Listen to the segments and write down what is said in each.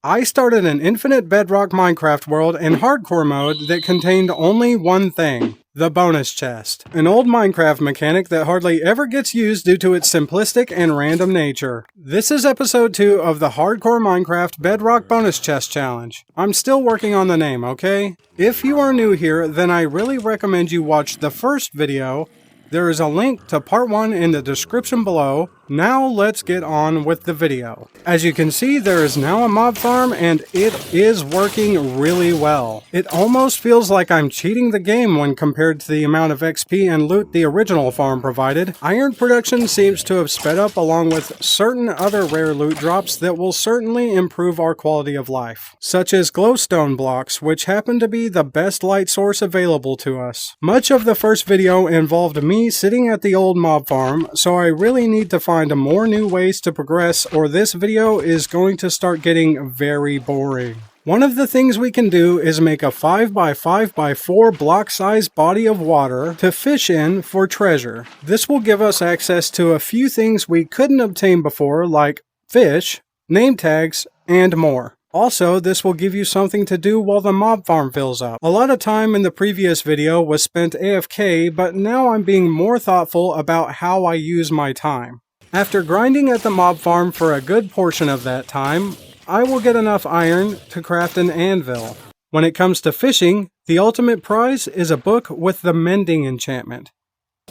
I started an infinite Bedrock Minecraft world in hardcore mode that contained only one thing: the bonus chest. An old Minecraft mechanic that hardly ever gets used due to its simplistic and random nature. This is episode 2 of the Hardcore Minecraft Bedrock Bonus Chest Challenge. I'm still working on the name, okay? If you are new here, then I really recommend you watch the first video. There is a link to part 1 in the description below. Now let's get on with the video. As you can see, there is now a mob farm and it is working really well. It almost feels like I'm cheating the game when compared to the amount of XP and loot the original farm provided. Iron production seems to have sped up along with certain other rare loot drops that will certainly improve our quality of life, such as glowstone blocks, which happen to be the best light source available to us. Much of the first video involved me sitting at the old mob farm, so I really need to find more new ways to progress, or this video is going to start getting very boring. One of the things we can do is make a 5x5x4 block size body of water to fish in for treasure. This will give us access to a few things we couldn't obtain before, like fish, name tags, and more. Also, this will give you something to do while the mob farm fills up. A lot of time in the previous video was spent AFK, but now I'm being more thoughtful about how I use my time. After grinding at the mob farm for a good portion of that time, I will get enough iron to craft an anvil. When it comes to fishing, the ultimate prize is a book with the mending enchantment.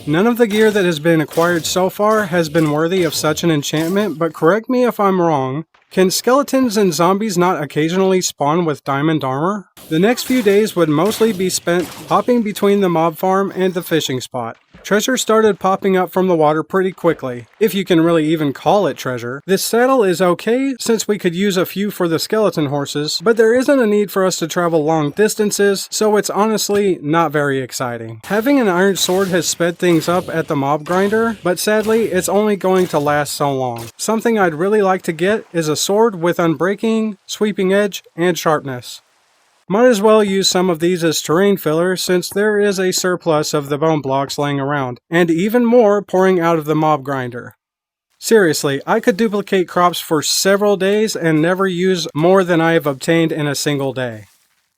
None of the gear that has been acquired so far has been worthy of such an enchantment, but correct me if I'm wrong. Can skeletons and zombies not occasionally spawn with diamond armor? The next few days would mostly be spent hopping between the mob farm and the fishing spot. Treasure started popping up from the water pretty quickly, if you can really even call it treasure. This saddle is okay, since we could use a few for the skeleton horses, but there isn't a need for us to travel long distances, so it's honestly not very exciting. Having an iron sword has sped things up at the mob grinder, but sadly it's only going to last so long. Something I'd really like to get is a sword with unbreaking, sweeping edge, and sharpness. Might as well use some of these as terrain filler since there is a surplus of the bone blocks laying around, and even more pouring out of the mob grinder. Seriously, I could duplicate crops for several days and never use more than I have obtained in a single day.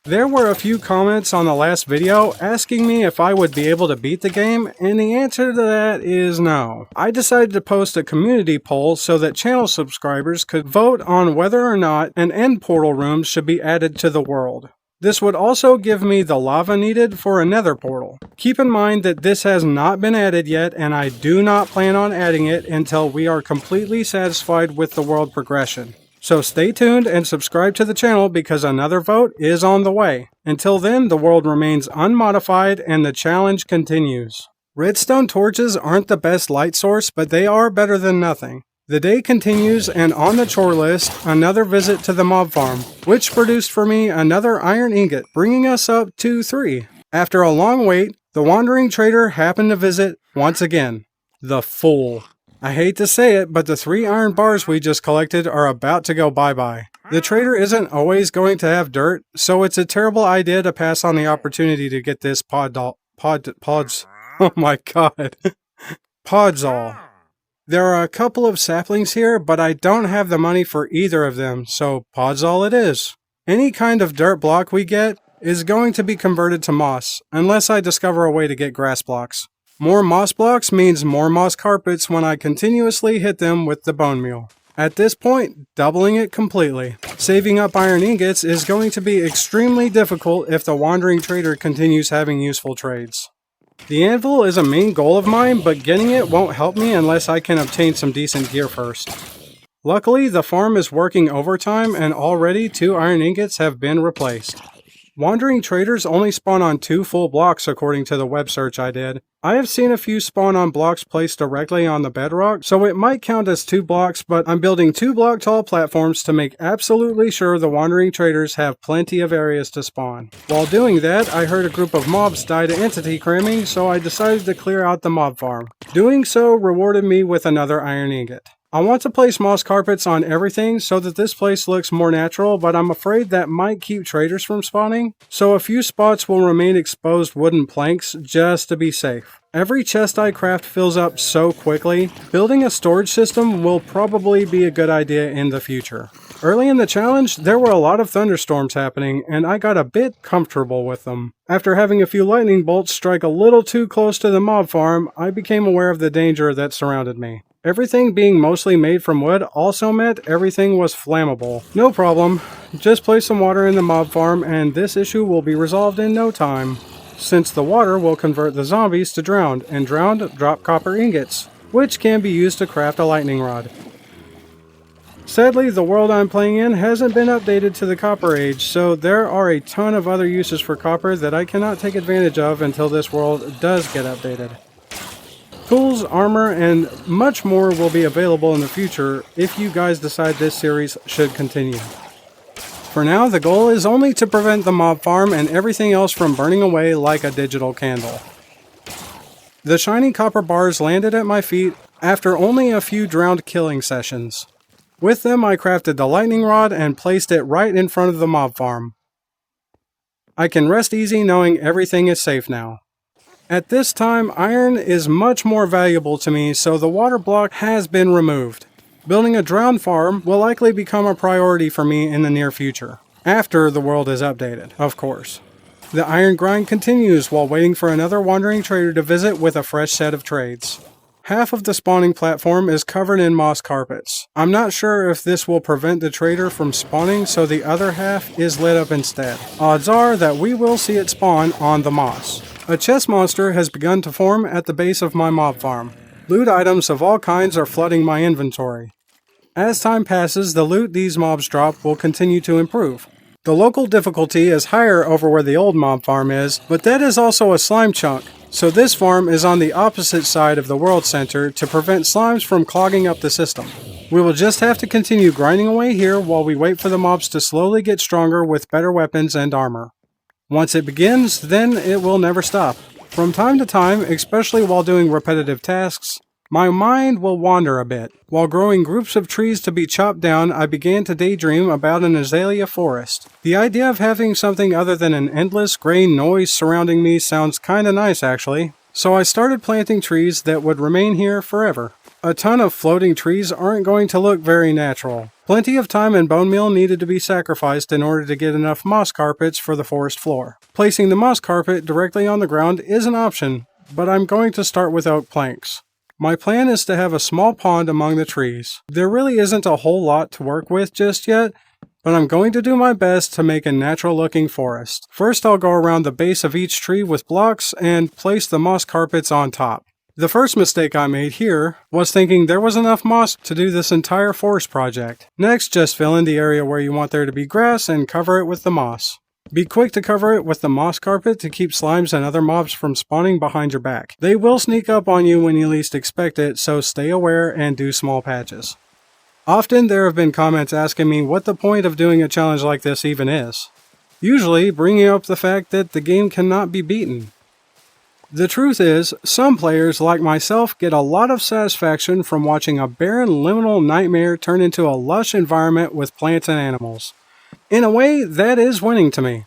There were a few comments on the last video asking me if I would be able to beat the game, and the answer to that is no. I decided to post a community poll so that channel subscribers could vote on whether or not an end portal room should be added to the world. This would also give me the lava needed for a nether portal. Keep in mind that this has not been added yet, and I do not plan on adding it until we are completely satisfied with the world progression. So stay tuned and subscribe to the channel because another vote is on the way. Until then, the world remains unmodified and the challenge continues. Redstone torches aren't the best light source, but they are better than nothing. The day continues, and on the chore list, another visit to the mob farm, which produced for me another iron ingot, bringing us up to 3. After a long wait, the wandering trader happened to visit once again. The fool. I hate to say it, but the 3 iron bars we just collected are about to go bye-bye. The trader isn't always going to have dirt, so it's a terrible idea to pass on the opportunity to get this pods. Oh my god. Podzol. There are a couple of saplings here, but I don't have the money for either of them, so Podzol it is. Any kind of dirt block we get is going to be converted to moss, unless I discover a way to get grass blocks. More moss blocks means more moss carpets when I continuously hit them with the bone meal. At this point, doubling it completely. Saving up iron ingots is going to be extremely difficult if the wandering trader continues having useful trades. The anvil is a main goal of mine, but getting it won't help me unless I can obtain some decent gear first. Luckily, the farm is working overtime and already 2 iron ingots have been replaced. Wandering traders only spawn on 2 full blocks according to the web search I did. I have seen a few spawn on blocks placed directly on the bedrock, so it might count as 2 blocks, but I'm building 2 block tall platforms to make absolutely sure the wandering traders have plenty of areas to spawn. While doing that, I heard a group of mobs die to entity cramming, so I decided to clear out the mob farm. Doing so rewarded me with another iron ingot. I want to place moss carpets on everything so that this place looks more natural, but I'm afraid that might keep traders from spawning, so a few spots will remain exposed wooden planks just to be safe. Every chest I craft fills up so quickly, building a storage system will probably be a good idea in the future. Early in the challenge, there were a lot of thunderstorms happening, and I got a bit comfortable with them. After having a few lightning bolts strike a little too close to the mob farm, I became aware of the danger that surrounded me. Everything being mostly made from wood also meant everything was flammable. No problem, just place some water in the mob farm and this issue will be resolved in no time. Since the water will convert the zombies to drowned, and drowned drop copper ingots, which can be used to craft a lightning rod. Sadly, the world I'm playing in hasn't been updated to the Copper Age, so there are a ton of other uses for copper that I cannot take advantage of until this world does get updated. Tools, armor, and much more will be available in the future if you guys decide this series should continue. For now, the goal is only to prevent the mob farm and everything else from burning away like a digital candle. The shiny copper bars landed at my feet after only a few drowned killing sessions. With them, I crafted the lightning rod and placed it right in front of the mob farm. I can rest easy knowing everything is safe now. At this time, iron is much more valuable to me, so the water block has been removed. Building a drowned farm will likely become a priority for me in the near future. After the world is updated, of course. The iron grind continues while waiting for another wandering trader to visit with a fresh set of trades. Half of the spawning platform is covered in moss carpets. I'm not sure if this will prevent the trader from spawning, so the other half is lit up instead. Odds are that we will see it spawn on the moss. A chest monster has begun to form at the base of my mob farm. Loot items of all kinds are flooding my inventory. As time passes, the loot these mobs drop will continue to improve. The local difficulty is higher over where the old mob farm is, but that is also a slime chunk. So this farm is on the opposite side of the world center to prevent slimes from clogging up the system. We will just have to continue grinding away here while we wait for the mobs to slowly get stronger with better weapons and armor. Once it begins, then it will never stop. From time to time, especially while doing repetitive tasks, my mind will wander a bit. While growing groups of trees to be chopped down, I began to daydream about an azalea forest. The idea of having something other than an endless gray noise surrounding me sounds kinda nice actually. So I started planting trees that would remain here forever. A ton of floating trees aren't going to look very natural. Plenty of time and bone meal needed to be sacrificed in order to get enough moss carpets for the forest floor. Placing the moss carpet directly on the ground is an option, but I'm going to start with oak planks. My plan is to have a small pond among the trees. There really isn't a whole lot to work with just yet, but I'm going to do my best to make a natural-looking forest. First, I'll go around the base of each tree with blocks and place the moss carpets on top. The first mistake I made here was thinking there was enough moss to do this entire forest project. Next, just fill in the area where you want there to be grass and cover it with the moss. Be quick to cover it with the moss carpet to keep slimes and other mobs from spawning behind your back. They will sneak up on you when you least expect it, so stay aware and do small patches. Often there have been comments asking me what the point of doing a challenge like this even is. Usually bringing up the fact that the game cannot be beaten. The truth is, some players like myself get a lot of satisfaction from watching a barren liminal nightmare turn into a lush environment with plants and animals. In a way, that is winning to me.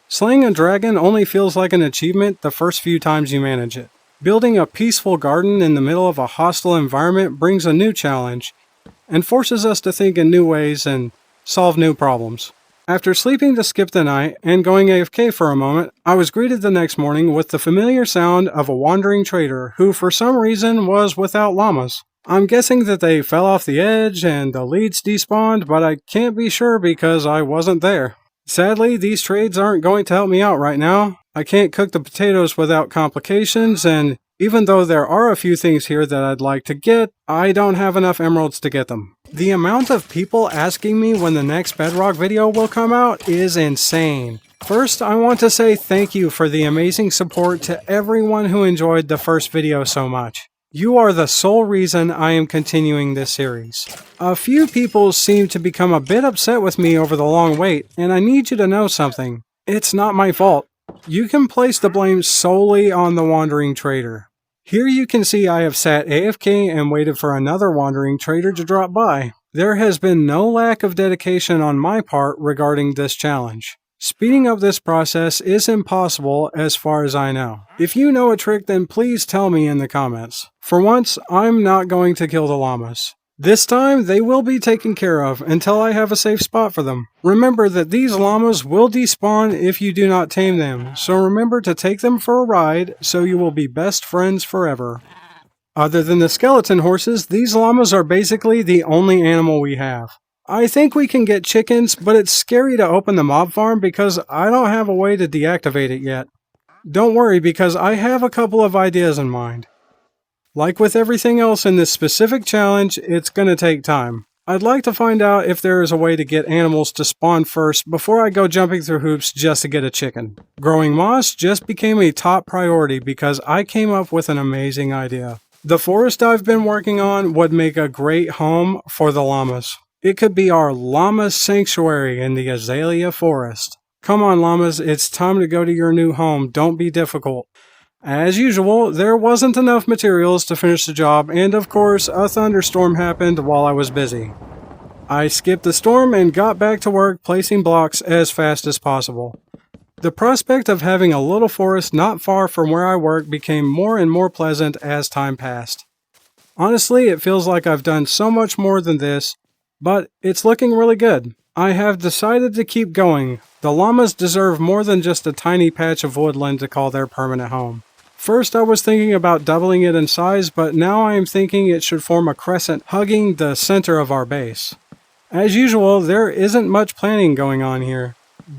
Slaying a dragon only feels like an achievement the first few times you manage it. Building a peaceful garden in the middle of a hostile environment brings a new challenge, and forces us to think in new ways and solve new problems. After sleeping to skip the night and going AFK for a moment, I was greeted the next morning with the familiar sound of a wandering trader who for some reason was without llamas. I'm guessing that they fell off the edge and the leads despawned, but I can't be sure because I wasn't there. Sadly, these trades aren't going to help me out right now. I can't cook the potatoes without complications, and even though there are a few things here that I'd like to get, I don't have enough emeralds to get them. The amount of people asking me when the next Bedrock video will come out is insane. First, I want to say thank you for the amazing support to everyone who enjoyed the first video so much. You are the sole reason I am continuing this series. A few people seem to become a bit upset with me over the long wait, and I need you to know something. It's not my fault. You can place the blame solely on the wandering trader. Here you can see I have sat AFK and waited for another wandering trader to drop by. There has been no lack of dedication on my part regarding this challenge. Speeding up this process is impossible as far as I know. If you know a trick, then please tell me in the comments. For once, I'm not going to kill the llamas. This time, they will be taken care of until I have a safe spot for them. Remember that these llamas will despawn if you do not tame them, so remember to take them for a ride so you will be best friends forever. Other than the skeleton horses, these llamas are basically the only animal we have. I think we can get chickens, but it's scary to open the mob farm because I don't have a way to deactivate it yet. Don't worry, because I have a couple of ideas in mind. Like with everything else in this specific challenge, it's gonna take time. I'd like to find out if there is a way to get animals to spawn first before I go jumping through hoops just to get a chicken. Growing moss just became a top priority because I came up with an amazing idea. The forest I've been working on would make a great home for the llamas. It could be our llama sanctuary in the azalea forest. Come on, llamas, it's time to go to your new home. Don't be difficult. As usual, there wasn't enough materials to finish the job, and of course, a thunderstorm happened while I was busy. I skipped the storm and got back to work placing blocks as fast as possible. The prospect of having a little forest not far from where I work became more and more pleasant as time passed. Honestly, it feels like I've done so much more than this, but it's looking really good. I have decided to keep going. The llamas deserve more than just a tiny patch of woodland to call their permanent home. First, I was thinking about doubling it in size, but now I am thinking it should form a crescent hugging the center of our base. As usual, there isn't much planning going on here.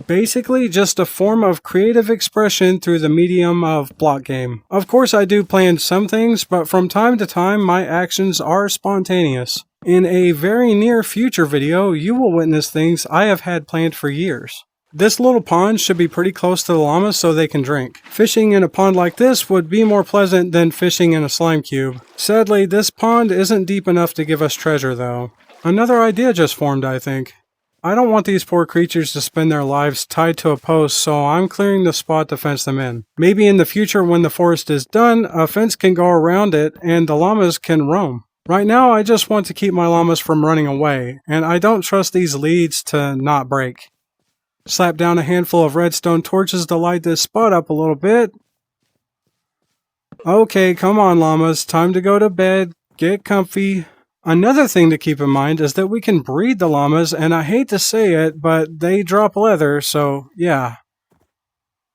Basically, just a form of creative expression through the medium of block game. Of course, I do plan some things, but from time to time, my actions are spontaneous. In a very near future video, you will witness things I have had planned for years. This little pond should be pretty close to the llamas so they can drink. Fishing in a pond like this would be more pleasant than fishing in a slime cube. Sadly, this pond isn't deep enough to give us treasure though. Another idea just formed, I think. I don't want these poor creatures to spend their lives tied to a post, so I'm clearing the spot to fence them in. Maybe in the future when the forest is done, a fence can go around it and the llamas can roam. Right now, I just want to keep my llamas from running away, and I don't trust these leads to not break. Slap down a handful of redstone torches to light this spot up a little bit. Okay, come on llamas, time to go to bed, get comfy. Another thing to keep in mind is that we can breed the llamas, and I hate to say it, but they drop leather, so yeah.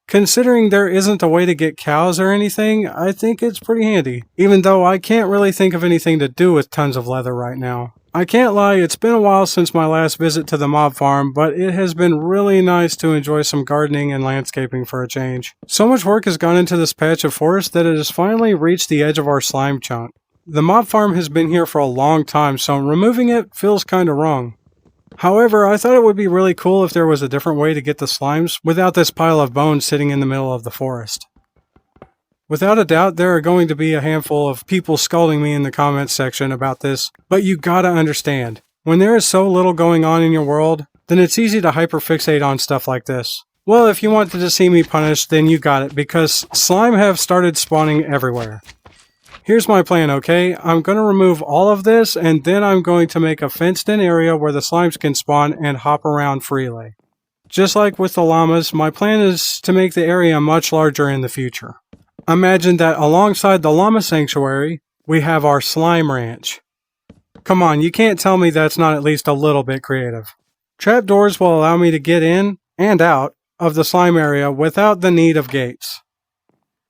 Considering there isn't a way to get cows or anything, I think it's pretty handy, even though I can't really think of anything to do with tons of leather right now. I can't lie, it's been a while since my last visit to the mob farm, but it has been really nice to enjoy some gardening and landscaping for a change. So much work has gone into this patch of forest that it has finally reached the edge of our slime chunk. The mob farm has been here for a long time, so removing it feels kinda wrong. However, I thought it would be really cool if there was a different way to get the slimes without this pile of bones sitting in the middle of the forest. Without a doubt, there are going to be a handful of people scolding me in the comments section about this, but you gotta understand, when there is so little going on in your world, then it's easy to hyperfixate on stuff like this. Well, if you wanted to see me punished, then you got it, because slime have started spawning everywhere. Here's my plan, okay? I'm going to remove all of this, and then I'm going to make a fenced-in area where the slimes can spawn and hop around freely. Just like with the llamas, my plan is to make the area much larger in the future. Imagine that alongside the llama sanctuary, we have our slime ranch. Come on, you can't tell me that's not at least a little bit creative. Trapdoors will allow me to get in and out of the slime area without the need of gates.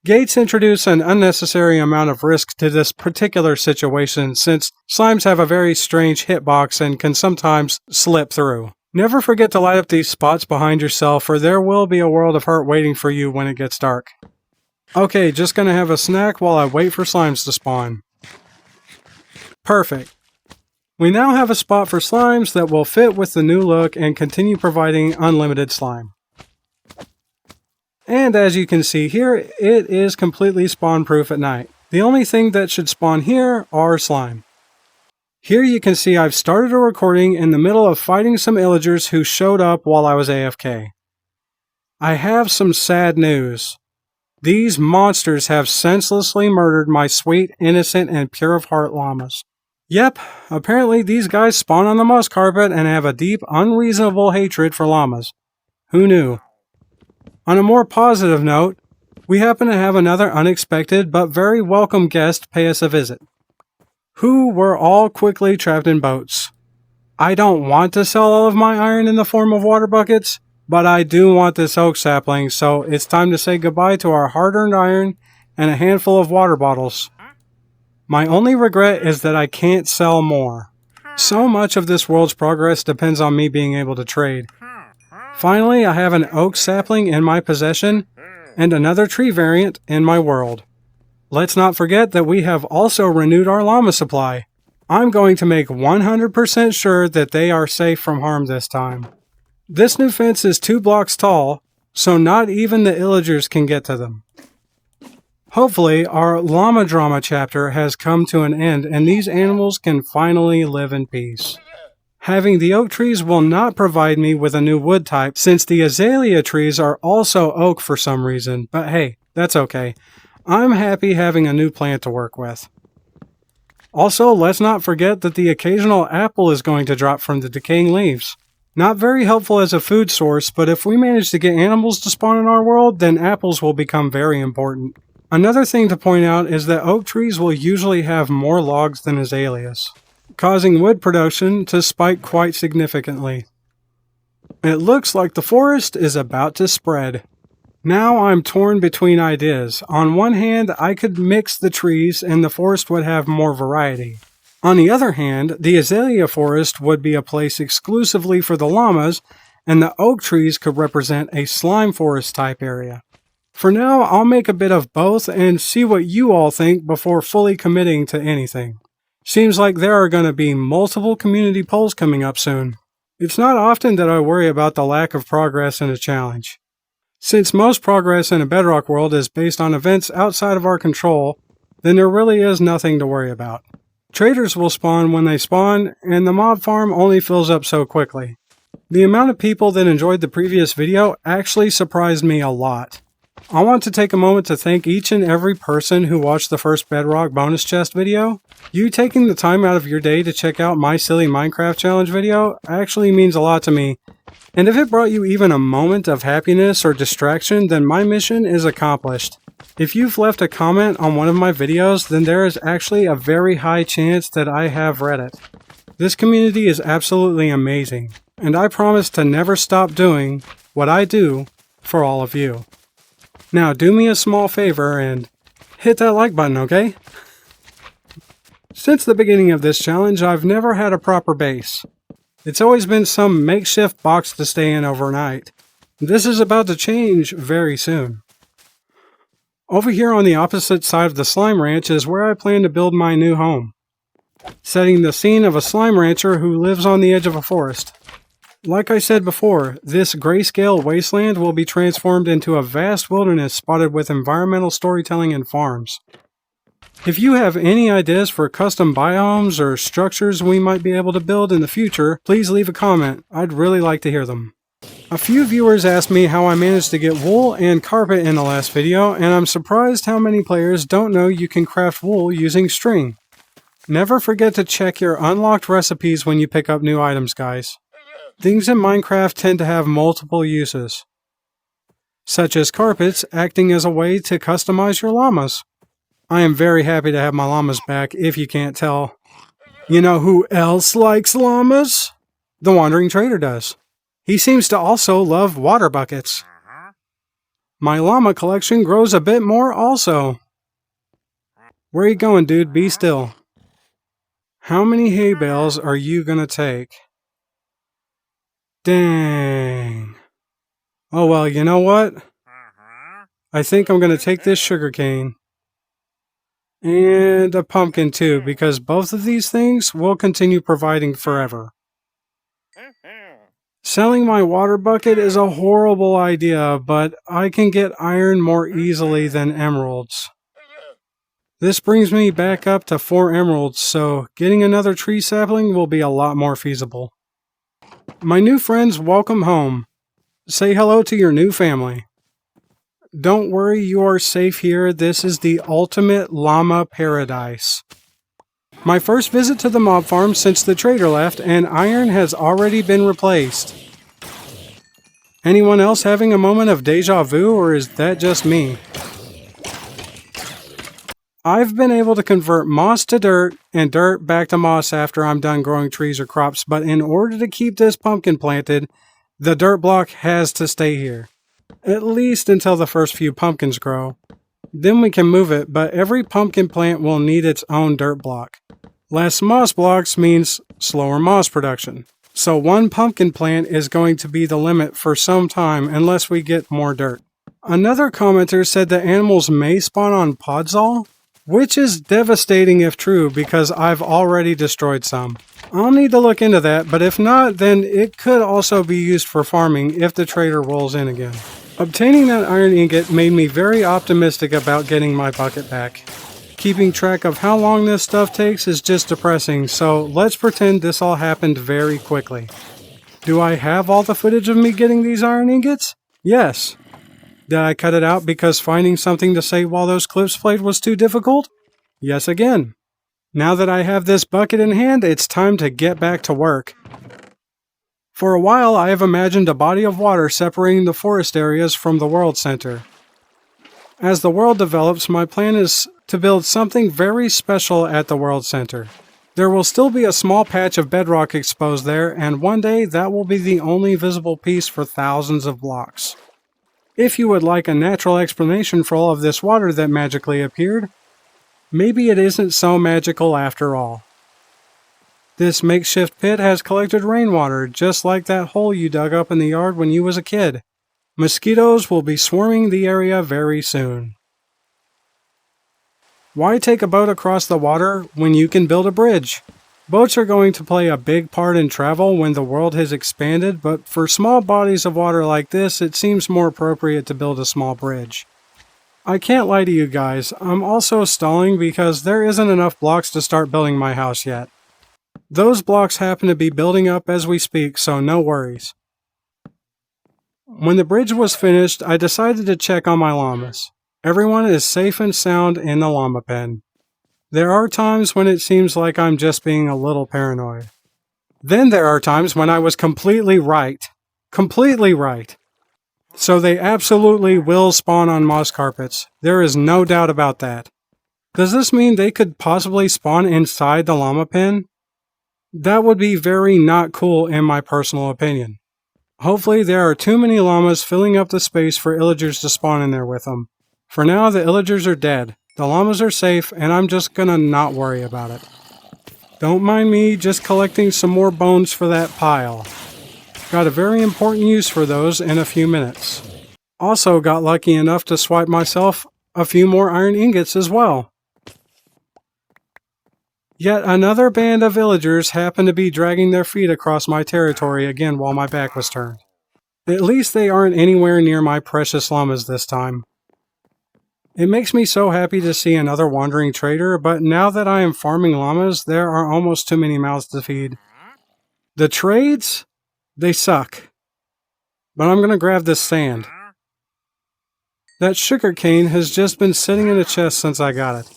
Gates introduce an unnecessary amount of risk to this particular situation since slimes have a very strange hitbox and can sometimes slip through. Never forget to light up these spots behind yourself or there will be a world of hurt waiting for you when it gets dark. Okay, just gonna have a snack while I wait for slimes to spawn. Perfect. We now have a spot for slimes that will fit with the new look and continue providing unlimited slime. And as you can see here, it is completely spawn-proof at night. The only thing that should spawn here are slime. Here you can see I've started a recording in the middle of fighting some illagers who showed up while I was AFK. I have some sad news. These monsters have senselessly murdered my sweet, innocent, and pure of heart llamas. Yep, apparently these guys spawn on the moss carpet and have a deep, unreasonable hatred for llamas. Who knew? On a more positive note, we happen to have another unexpected but very welcome guest pay us a visit. who were all quickly trapped in boats. I don't want to sell all of my iron in the form of water buckets, but I do want this oak sapling, so it's time to say goodbye to our hard-earned iron and a handful of water bottles. My only regret is that I can't sell more. So much of this world's progress depends on me being able to trade. Finally, I have an oak sapling in my possession and another tree variant in my world. Let's not forget that we have also renewed our llama supply. I'm going to make 100% sure that they are safe from harm this time. This new fence is 2 blocks tall, so not even the illagers can get to them. Hopefully, our llama drama chapter has come to an end and these animals can finally live in peace. Having the oak trees will not provide me with a new wood type since the azalea trees are also oak for some reason, but hey, that's okay. I'm happy having a new plant to work with. Also, let's not forget that the occasional apple is going to drop from the decaying leaves. Not very helpful as a food source, but if we manage to get animals to spawn in our world, then apples will become very important. Another thing to point out is that oak trees will usually have more logs than azaleas, causing wood production to spike quite significantly. It looks like the forest is about to spread. Now I'm torn between ideas. On one hand, I could mix the trees and the forest would have more variety. On the other hand, the azalea forest would be a place exclusively for the llamas, and the oak trees could represent a slime forest type area. For now, I'll make a bit of both and see what you all think before fully committing to anything. Seems like there are going to be multiple community polls coming up soon. It's not often that I worry about the lack of progress in a challenge. Since most progress in a Bedrock world is based on events outside of our control, then there really is nothing to worry about. Traders will spawn when they spawn, and the mob farm only fills up so quickly. The amount of people that enjoyed the previous video actually surprised me a lot. I want to take a moment to thank each and every person who watched the first Bedrock Bonus Chest video. You taking the time out of your day to check out my silly Minecraft challenge video actually means a lot to me. And if it brought you even a moment of happiness or distraction, then my mission is accomplished. If you've left a comment on one of my videos, then there is actually a very high chance that I have read it. This community is absolutely amazing, and I promise to never stop doing what I do for all of you. Now do me a small favor and hit that like button, okay? Since the beginning of this challenge, I've never had a proper base. It's always been some makeshift box to stay in overnight. This is about to change very soon. Over here on the opposite side of the slime ranch is where I plan to build my new home, setting the scene of a slime rancher who lives on the edge of a forest. Like I said before, this grayscale wasteland will be transformed into a vast wilderness spotted with environmental storytelling and farms. If you have any ideas for custom biomes or structures we might be able to build in the future, please leave a comment. I'd really like to hear them. A few viewers asked me how I managed to get wool and carpet in the last video, and I'm surprised how many players don't know you can craft wool using string. Never forget to check your unlocked recipes when you pick up new items, guys. Things in Minecraft tend to have multiple uses, such as carpets acting as a way to customize your llamas. I am very happy to have my llamas back, if you can't tell. You know who else likes llamas? The Wandering Trader does. He seems to also love water buckets. My llama collection grows a bit more also. Where you going, dude? Be still. How many hay bales are you gonna take? Dang. Oh well, you know what? I think I'm gonna take this sugarcane. And a pumpkin too, because both of these things will continue providing forever. Selling my water bucket is a horrible idea, but I can get iron more easily than emeralds. This brings me back up to 4 emeralds, so getting another tree sapling will be a lot more feasible. My new friends, welcome home. Say hello to your new family. Don't worry, you are safe here. This is the ultimate llama paradise. My first visit to the mob farm since the trader left, and iron has already been replaced. Anyone else having a moment of deja vu, or is that just me? I've been able to convert moss to dirt and dirt back to moss after I'm done growing trees or crops, but in order to keep this pumpkin planted, the dirt block has to stay here. At least until the first few pumpkins grow. Then we can move it, but every pumpkin plant will need its own dirt block. Less moss blocks means slower moss production. So one pumpkin plant is going to be the limit for some time unless we get more dirt. Another commenter said that animals may spawn on Podzol, which is devastating if true because I've already destroyed some. I'll need to look into that, but if not, then it could also be used for farming if the trader rolls in again. Obtaining that iron ingot made me very optimistic about getting my bucket back. Keeping track of how long this stuff takes is just depressing, so let's pretend this all happened very quickly. Do I have all the footage of me getting these iron ingots? Yes. Did I cut it out because finding something to say while those clips played was too difficult? Yes again. Now that I have this bucket in hand, it's time to get back to work. For a while, I have imagined a body of water separating the forest areas from the world center. As the world develops, my plan is to build something very special at the world center. There will still be a small patch of bedrock exposed there, and one day that will be the only visible piece for thousands of blocks. If you would like a natural explanation for all of this water that magically appeared, maybe it isn't so magical after all. This makeshift pit has collected rainwater, just like that hole you dug up in the yard when you was a kid. Mosquitoes will be swarming the area very soon. Why take a boat across the water when you can build a bridge? Boats are going to play a big part in travel when the world has expanded, but for small bodies of water like this, it seems more appropriate to build a small bridge. I can't lie to you guys, I'm also stalling because there isn't enough blocks to start building my house yet. Those blocks happen to be building up as we speak, so no worries. When the bridge was finished, I decided to check on my llamas. Everyone is safe and sound in the llama pen. There are times when it seems like I'm just being a little paranoid. Then there are times when I was completely right. Completely right. So they absolutely will spawn on moss carpets. There is no doubt about that. Does this mean they could possibly spawn inside the llama pen? That would be very not cool in my personal opinion. Hopefully there are too many llamas filling up the space for illagers to spawn in there with them. For now, the illagers are dead. The llamas are safe, and I'm just gonna not worry about it. Don't mind me just collecting some more bones for that pile. Got a very important use for those in a few minutes. Also got lucky enough to swipe myself a few more iron ingots as well. Yet another band of villagers happened to be dragging their feet across my territory again while my back was turned. At least they aren't anywhere near my precious llamas this time. It makes me so happy to see another wandering trader, but now that I am farming llamas, there are almost too many mouths to feed. The trades? They suck. But I'm gonna grab this sand. That sugarcane has just been sitting in a chest since I got it.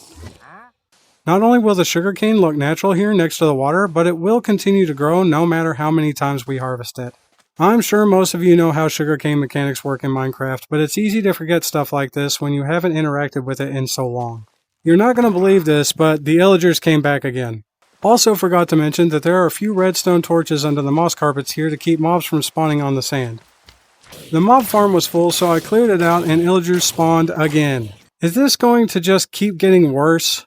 Not only will the sugarcane look natural here next to the water, but it will continue to grow no matter how many times we harvest it. I'm sure most of you know how sugarcane mechanics work in Minecraft, but it's easy to forget stuff like this when you haven't interacted with it in so long. You're not going to believe this, but the illagers came back again. Also forgot to mention that there are a few redstone torches under the moss carpets here to keep mobs from spawning on the sand. The mob farm was full, so I cleared it out and illagers spawned again. Is this going to just keep getting worse?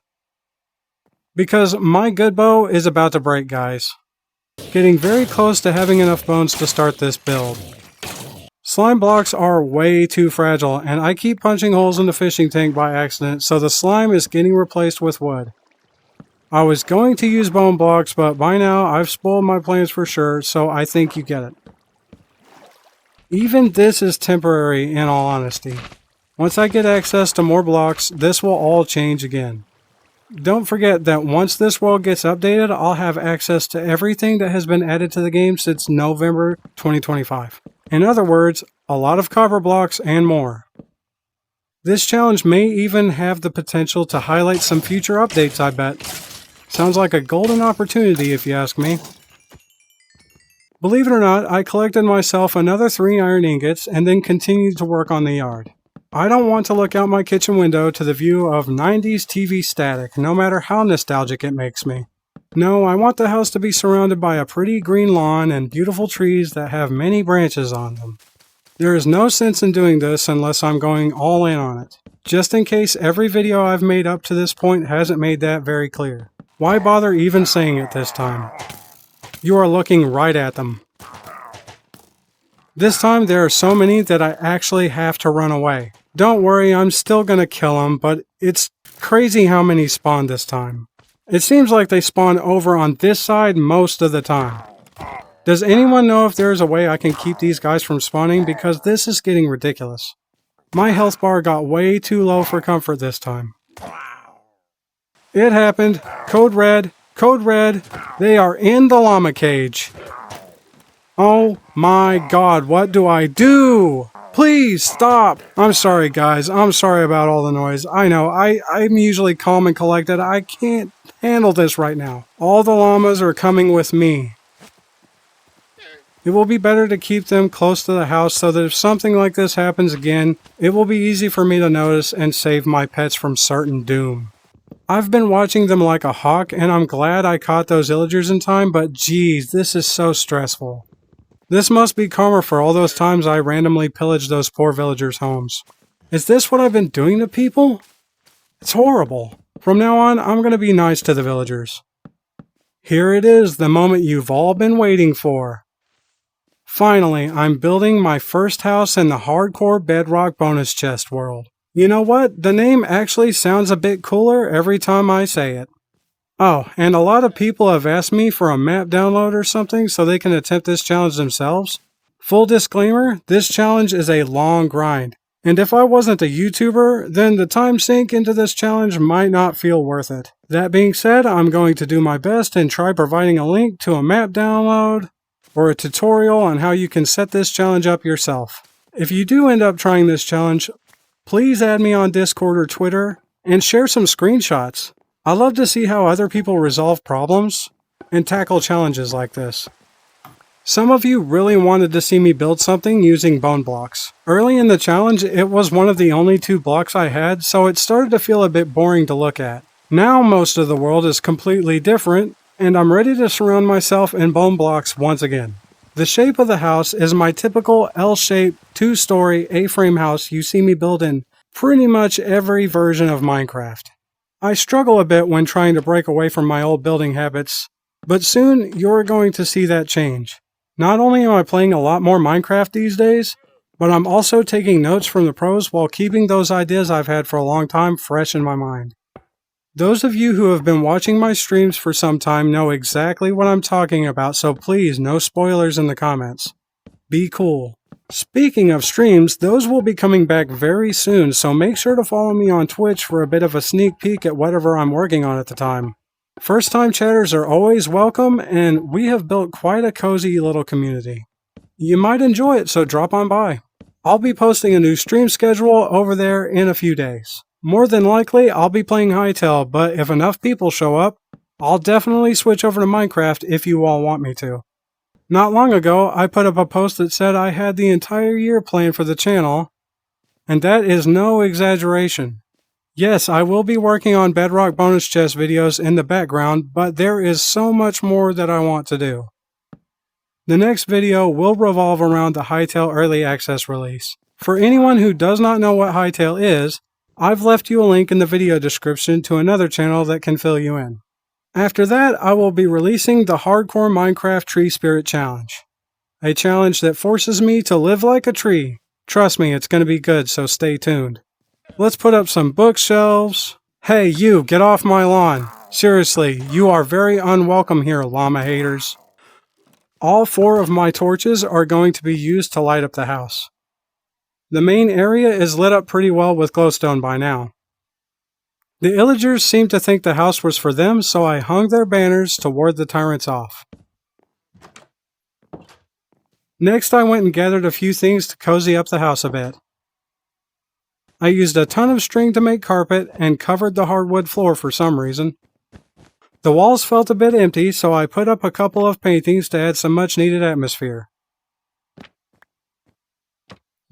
Because my good bow is about to break, guys. Getting very close to having enough bones to start this build. Slime blocks are way too fragile, and I keep punching holes in the fishing tank by accident, so the slime is getting replaced with wood. I was going to use bone blocks, but by now I've spoiled my plans for sure, so I think you get it. Even this is temporary, in all honesty. Once I get access to more blocks, this will all change again. Don't forget that once this world gets updated, I'll have access to everything that has been added to the game since November 2025. In other words, a lot of copper blocks and more. This challenge may even have the potential to highlight some future updates, I bet. Sounds like a golden opportunity if you ask me. Believe it or not, I collected myself another 3 iron ingots and then continued to work on the yard. I don't want to look out my kitchen window to the view of 90s TV static, no matter how nostalgic it makes me. No, I want the house to be surrounded by a pretty green lawn and beautiful trees that have many branches on them. There is no sense in doing this unless I'm going all in on it. Just in case every video I've made up to this point hasn't made that very clear. Why bother even saying it this time? You are looking right at them. This time there are so many that I actually have to run away. Don't worry, I'm still gonna kill them, but it's crazy how many spawn this time. It seems like they spawn over on this side most of the time. Does anyone know if there is a way I can keep these guys from spawning? Because this is getting ridiculous. My health bar got way too low for comfort this time. It happened. Code red. Code red. They are in the llama cage. Oh my god, what do I do? Please stop! I'm sorry guys, I'm sorry about all the noise. I know, I'm usually calm and collected. I can't handle this right now. All the llamas are coming with me. It will be better to keep them close to the house so that if something like this happens again, it will be easy for me to notice and save my pets from certain doom. I've been watching them like a hawk and I'm glad I caught those villagers in time, but geez, this is so stressful. This must be karma for all those times I randomly pillaged those poor villagers' homes. Is this what I've been doing to people? It's horrible. From now on, I'm going to be nice to the villagers. Here it is, the moment you've all been waiting for. Finally, I'm building my first house in the hardcore Bedrock Bonus chest world. You know what? The name actually sounds a bit cooler every time I say it. Oh, and a lot of people have asked me for a map download or something so they can attempt this challenge themselves. Full disclaimer, this challenge is a long grind. And if I wasn't a YouTuber, then the time sink into this challenge might not feel worth it. That being said, I'm going to do my best and try providing a link to a map download or a tutorial on how you can set this challenge up yourself. If you do end up trying this challenge, please add me on Discord or Twitter and share some screenshots. I love to see how other people resolve problems and tackle challenges like this. Some of you really wanted to see me build something using bone blocks. Early in the challenge, it was one of the only 2 blocks I had, so it started to feel a bit boring to look at. Now most of the world is completely different, and I'm ready to surround myself in bone blocks once again. The shape of the house is my typical L-shaped 2-story A-frame house you see me build in pretty much every version of Minecraft. I struggle a bit when trying to break away from my old building habits, but soon you're going to see that change. Not only am I playing a lot more Minecraft these days, but I'm also taking notes from the pros while keeping those ideas I've had for a long time fresh in my mind. Those of you who have been watching my streams for some time know exactly what I'm talking about, so please, no spoilers in the comments. Be cool. Speaking of streams, those will be coming back very soon, so make sure to follow me on Twitch for a bit of a sneak peek at whatever I'm working on at the time. First-time chatters are always welcome, and we have built quite a cozy little community. You might enjoy it, so drop on by. I'll be posting a new stream schedule over there in a few days. More than likely, I'll be playing Hytale, but if enough people show up, I'll definitely switch over to Minecraft if you all want me to. Not long ago, I put up a post that said I had the entire year planned for the channel, and that is no exaggeration. Yes, I will be working on Bedrock Bonus chest videos in the background, but there is so much more that I want to do. The next video will revolve around the Hytale Early Access release. For anyone who does not know what Hytale is, I've left you a link in the video description to another channel that can fill you in. After that, I will be releasing the Hardcore Minecraft Tree Spirit Challenge. A challenge that forces me to live like a tree. Trust me, it's going to be good, so stay tuned. Let's put up some bookshelves. Hey, you, get off my lawn. Seriously, you are very unwelcome here, llama haters. All 4 of my torches are going to be used to light up the house. The main area is lit up pretty well with glowstone by now. The illagers seemed to think the house was for them, so I hung their banners to ward the tyrants off. Next, I went and gathered a few things to cozy up the house a bit. I used a ton of string to make carpet and covered the hardwood floor for some reason. The walls felt a bit empty, so I put up a couple of paintings to add some much-needed atmosphere.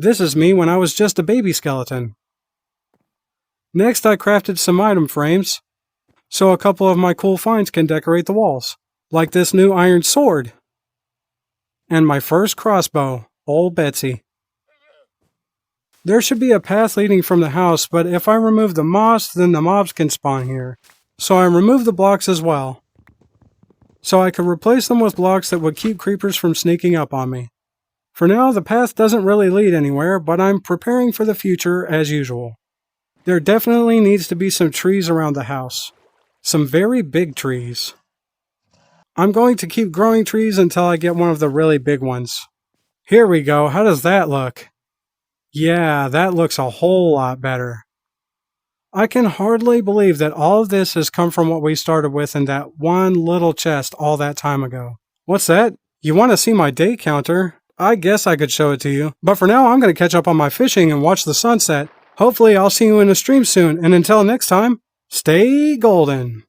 This is me when I was just a baby skeleton. Next, I crafted some item frames, so a couple of my cool finds can decorate the walls, like this new iron sword, and my first crossbow, Old Betsy. There should be a path leading from the house, but if I remove the moss, then the mobs can spawn here. So I removed the blocks as well, so I could replace them with blocks that would keep creepers from sneaking up on me. For now, the path doesn't really lead anywhere, but I'm preparing for the future as usual. There definitely needs to be some trees around the house. Some very big trees. I'm going to keep growing trees until I get one of the really big ones. Here we go, how does that look? Yeah, that looks a whole lot better. I can hardly believe that all of this has come from what we started with in that one little chest all that time ago. What's that? You want to see my day counter? I guess I could show it to you. But for now, I'm going to catch up on my fishing and watch the sunset. Hopefully, I'll see you in a stream soon, and until next time, stay golden.